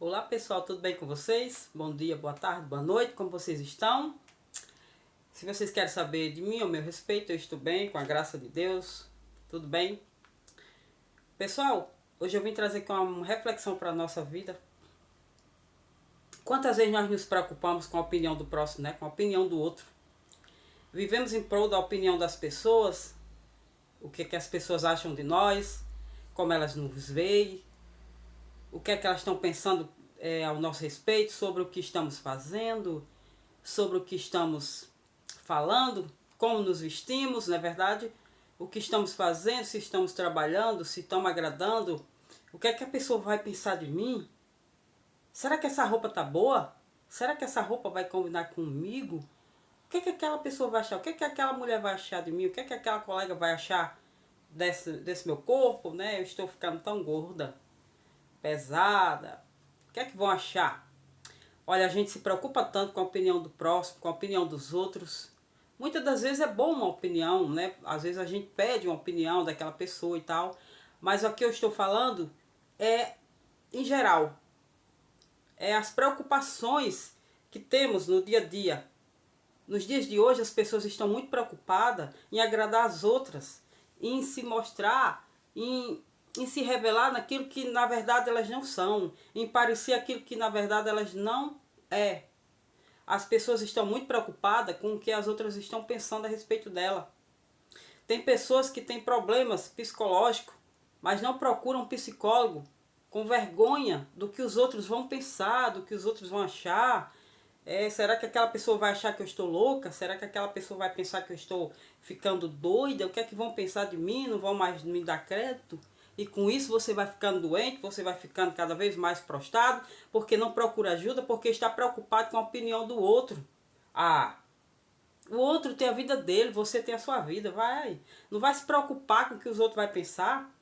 Olá pessoal, tudo bem com vocês? Bom dia, boa tarde, boa noite, como vocês estão? Se vocês querem saber de mim ou meu respeito, eu estou bem, com a graça de Deus, tudo bem? Pessoal, hoje eu vim trazer aqui uma reflexão para a nossa vida. Quantas vezes nós nos preocupamos com a opinião do próximo, né? Com a opinião do outro? Vivemos em prol da opinião das pessoas, o que as pessoas acham de nós, como elas nos veem, o que é que elas estão pensando ao nosso respeito, sobre o que estamos fazendo, sobre o que estamos falando, como nos vestimos, não é verdade? O que estamos fazendo, se estamos trabalhando, se estamos agradando, o que é que a pessoa vai pensar de mim? Será que essa roupa tá boa? Será que essa roupa vai combinar comigo? O que é que aquela pessoa vai achar? O que é que aquela mulher vai achar de mim? O que é que aquela colega vai achar desse meu corpo, né? Eu estou ficando tão gorda, pesada. O que é que vão achar? Olha, a gente se preocupa tanto com a opinião do próximo, com a opinião dos outros. Muitas das vezes é bom uma opinião, né? Às vezes a gente pede uma opinião daquela pessoa e tal. Mas o que eu estou falando é, em geral, é as preocupações que temos no dia a dia. Nos dias de hoje as pessoas estão muito preocupadas em agradar as outras, em se mostrar, em se revelar naquilo que na verdade elas não são, em parecer aquilo que na verdade elas não é. As pessoas estão muito preocupadas com o que as outras estão pensando a respeito dela. Tem pessoas que têm problemas psicológicos, mas não procuram um psicólogo com vergonha do que os outros vão pensar, do que os outros vão achar. Será que aquela pessoa vai achar que eu estou louca? Será que aquela pessoa vai pensar que eu estou ficando doida? O que é que vão pensar de mim? Não vão mais me dar crédito? E com isso você vai ficando doente, você vai ficando cada vez mais prostrado, porque não procura ajuda, porque está preocupado com a opinião do outro. O outro tem a vida dele, você tem a sua vida, não vai se preocupar com o que os outros vão pensar.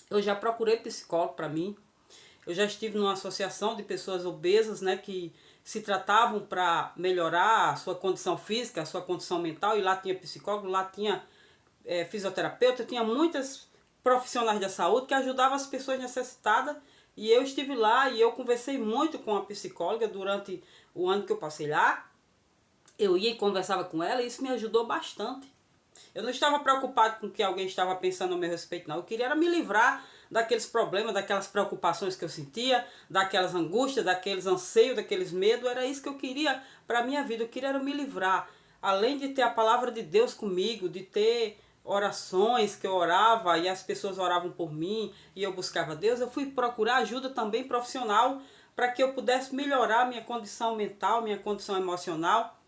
Eu já procurei psicólogo para mim. Eu já estive numa associação de pessoas obesas, né, que se tratavam para melhorar a sua condição física, a sua condição mental, e lá tinha psicólogo, lá tinha fisioterapeuta, tinha muitas profissionais da saúde que ajudavam as pessoas necessitadas, e eu estive lá e eu conversei muito com a psicóloga durante o ano que eu passei lá. Eu ia e conversava com ela e isso me ajudou bastante. Eu não estava preocupado com o que alguém estava pensando a meu respeito, não. Eu queria era me livrar daqueles problemas, daquelas preocupações que eu sentia, daquelas angústias, daqueles anseios, daqueles medos. Era isso que eu queria para a minha vida. Eu queria era me livrar. Além de ter a palavra de Deus comigo, de ter orações que eu orava e as pessoas oravam por mim e eu buscava Deus, eu fui procurar ajuda também profissional para que eu pudesse melhorar minha condição mental, minha condição emocional.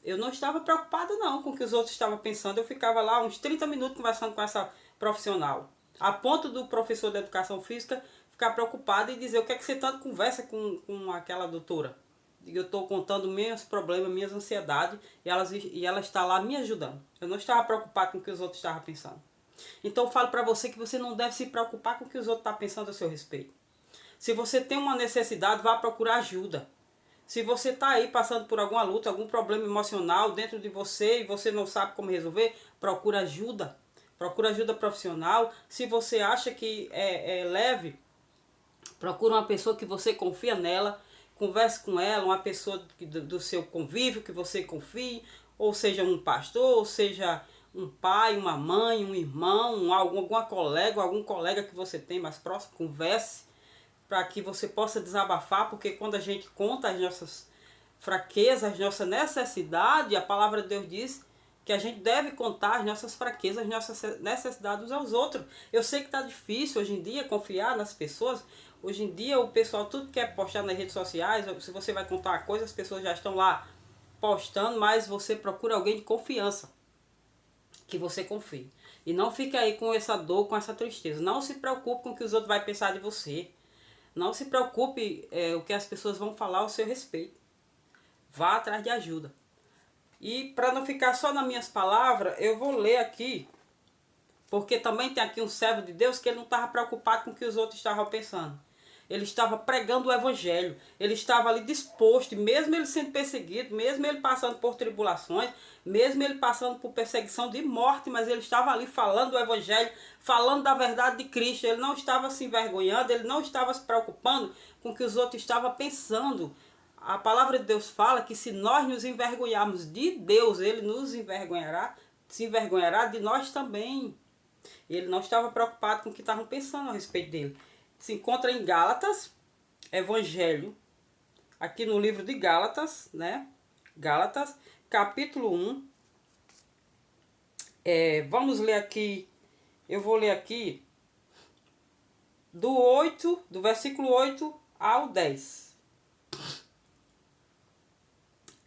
Eu não estava preocupada não com o que os outros estavam pensando. Eu ficava lá uns 30 minutos conversando com essa profissional. A ponto do professor de educação física ficar preocupado e dizer: o que é que você tanto conversa com aquela doutora? Eu estou contando meus problemas, minhas ansiedades, e ela está lá me ajudando. Eu não estava preocupado com o que os outros estavam pensando. Então eu falo para você que você não deve se preocupar com o que os outros estão pensando a seu respeito. Se você tem uma necessidade, vá procurar ajuda. Se você está aí passando por alguma luta, algum problema emocional dentro de você e você não sabe como resolver, procura ajuda. Procura ajuda profissional. Se você acha que é leve, procura uma pessoa que você confia nela. Converse com ela, uma pessoa do seu convívio que você confie. Ou seja, um pastor, ou seja, um pai, uma mãe, um irmão, alguma colega, algum colega que você tem mais próximo. Converse para que você possa desabafar, porque quando a gente conta as nossas fraquezas, as nossas necessidades, a palavra de Deus diz que a gente deve contar as nossas fraquezas, as nossas necessidades uns aos outros. Eu sei que está difícil hoje em dia confiar nas pessoas. Hoje em dia o pessoal tudo quer postar nas redes sociais. Se você vai contar uma coisa, as pessoas já estão lá postando, mas você procura alguém de confiança, que você confie. E não fique aí com essa dor, com essa tristeza. Não se preocupe com o que os outros vão pensar de você. Não se preocupe o que as pessoas vão falar ao seu respeito. Vá atrás de ajuda. E para não ficar só nas minhas palavras, eu vou ler aqui, porque também tem aqui um servo de Deus que ele não estava preocupado com o que os outros estavam pensando. ele estava pregando o evangelho, ele estava ali disposto, mesmo ele sendo perseguido, mesmo ele passando por tribulações, mesmo ele passando por perseguição de morte, mas ele estava ali falando do evangelho, falando da verdade de Cristo. Ele não estava se envergonhando, ele não estava se preocupando com o que os outros estavam pensando. A palavra de Deus fala que se nós nos envergonharmos de Deus, ele nos envergonhará, se envergonhará de nós também. Ele não estava preocupado com o que estavam pensando a respeito dele. Se encontra em Gálatas, Evangelho, aqui no livro de Gálatas, né? Gálatas, capítulo 1. Vamos ler aqui, eu vou ler aqui do versículo 8 ao 10.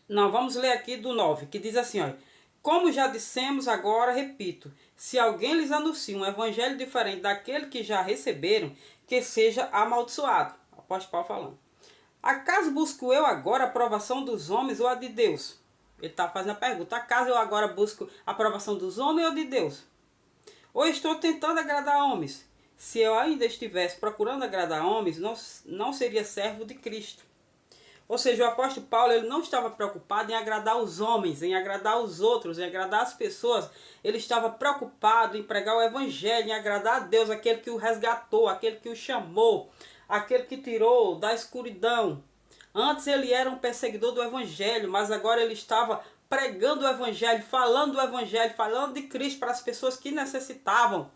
Não, vamos ler aqui do 9, que diz assim, ó. Como já dissemos, agora repito, se alguém lhes anuncia um evangelho diferente daquele que já receberam, que seja amaldiçoado. O apóstolo Paulo falando. Acaso busco eu agora a aprovação dos homens ou a de Deus? Ele está fazendo a pergunta. Acaso eu agora busco a aprovação dos homens ou de Deus? Ou estou tentando agradar homens? Se eu ainda estivesse procurando agradar homens, não seria servo de Cristo. Ou seja, o apóstolo Paulo ele não estava preocupado em agradar os homens, em agradar os outros, em agradar as pessoas. Ele estava preocupado em pregar o evangelho, em agradar a Deus, aquele que o resgatou, aquele que o chamou, aquele que tirou da escuridão. Antes ele era um perseguidor do evangelho, mas agora ele estava pregando o evangelho, falando de Cristo para as pessoas que necessitavam.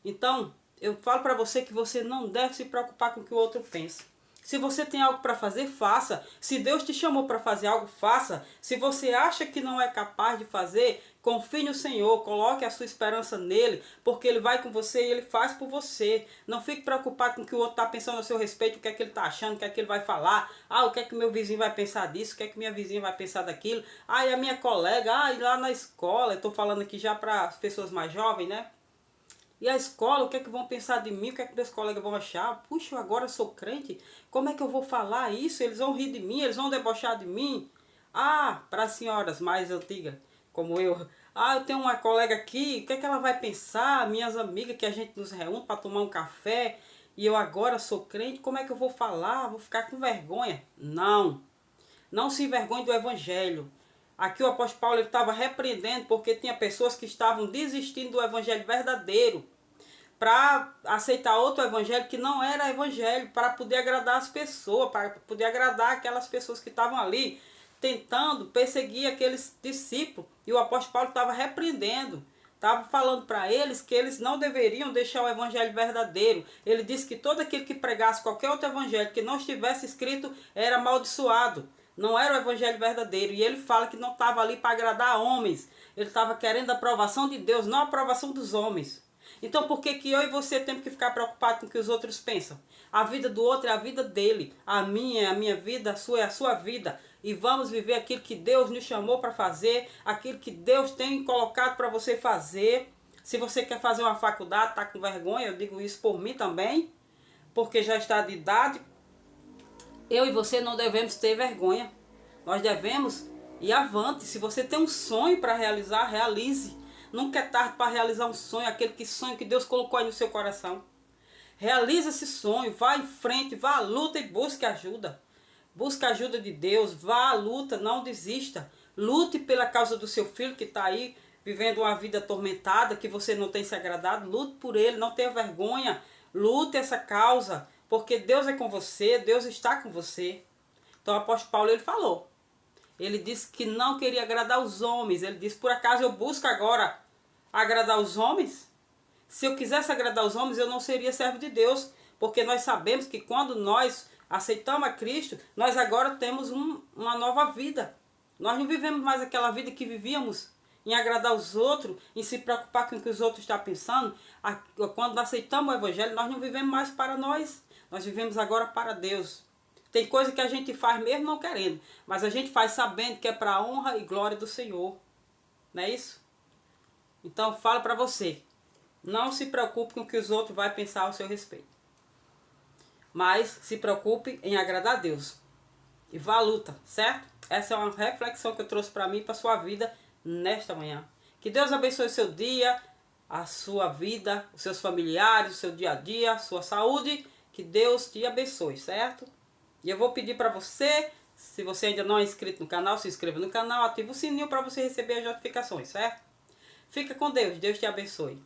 Então, eu falo para você que você não deve se preocupar com o que o outro pensa. Se você tem algo para fazer, faça. Se Deus te chamou para fazer algo, faça. Se você acha que não é capaz de fazer, confie no Senhor, coloque a sua esperança nele, porque ele vai com você e ele faz por você. Não fique preocupado com o que o outro está pensando a seu respeito, o que é que ele está achando, o que é que ele vai falar. O que é que meu vizinho vai pensar disso, o que é que minha vizinha vai pensar daquilo. E a minha colega, e lá na escola, eu estou falando aqui já para as pessoas mais jovens, né? E a escola, o que é que vão pensar de mim? O que é que meus colegas vão achar? Puxa, eu agora sou crente. Como é que eu vou falar isso? Eles vão rir de mim, eles vão debochar de mim. Para as senhoras mais antigas, como eu. Eu tenho uma colega aqui, o que é que ela vai pensar? Minhas amigas que a gente nos reúne para tomar um café. E eu agora sou crente, como é que eu vou falar? Vou ficar com vergonha? Não. Não se envergonhe do evangelho. Aqui o apóstolo Paulo estava repreendendo porque tinha pessoas que estavam desistindo do evangelho verdadeiro para aceitar outro evangelho que não era evangelho, para poder agradar as pessoas, para poder agradar aquelas pessoas que estavam ali tentando perseguir aqueles discípulos. E o apóstolo Paulo estava repreendendo, estava falando para eles que eles não deveriam deixar o evangelho verdadeiro. Ele disse que todo aquele que pregasse qualquer outro evangelho que não estivesse escrito era amaldiçoado. Não era o evangelho verdadeiro. E ele fala que não estava ali para agradar homens. Ele estava querendo a aprovação de Deus, não a aprovação dos homens. Então por que que eu e você temos que ficar preocupados com o que os outros pensam? A vida do outro é a vida dele. A minha é a minha vida, a sua é a sua vida. E vamos viver aquilo que Deus nos chamou para fazer, aquilo que Deus tem colocado para você fazer. Se você quer fazer uma faculdade, está com vergonha, eu digo isso por mim também, porque já está de idade. Eu e você não devemos ter vergonha. Nós devemos ir avante. Se você tem um sonho para realizar, realize. Nunca é tarde para realizar um sonho, aquele sonho que Deus colocou aí no seu coração. Realize esse sonho, vá em frente, vá à luta e busque ajuda. Busque a ajuda de Deus, vá à luta, não desista. Lute pela causa do seu filho que está aí vivendo uma vida atormentada, que você não tem se agradado. Lute por ele, não tenha vergonha. Lute essa causa. Porque Deus é com você, Deus está com você. Então o apóstolo Paulo ele falou. Ele disse que não queria agradar os homens. Ele disse, por acaso eu busco agora agradar os homens? Se eu quisesse agradar os homens, eu não seria servo de Deus. Porque nós sabemos que quando nós aceitamos a Cristo, nós agora temos uma nova vida. Nós não vivemos mais aquela vida que vivíamos em agradar os outros, em se preocupar com o que os outros estão pensando. Quando aceitamos o evangelho, nós não vivemos mais para nós. Nós vivemos agora para Deus. Tem coisa que a gente faz mesmo não querendo, mas a gente faz sabendo que é para a honra e glória do Senhor. Não é isso? Então, falo para você. Não se preocupe com o que os outros vão pensar ao seu respeito. Mas se preocupe em agradar a Deus. E vá à luta, certo? Essa é uma reflexão que eu trouxe para mim e para a sua vida nesta manhã. Que Deus abençoe o seu dia, a sua vida, os seus familiares, o seu dia a dia, a sua saúde. Que Deus te abençoe, certo? E eu vou pedir para você, se você ainda não é inscrito no canal, se inscreva no canal, ativa o sininho para você receber as notificações, certo? Fica com Deus, Deus te abençoe.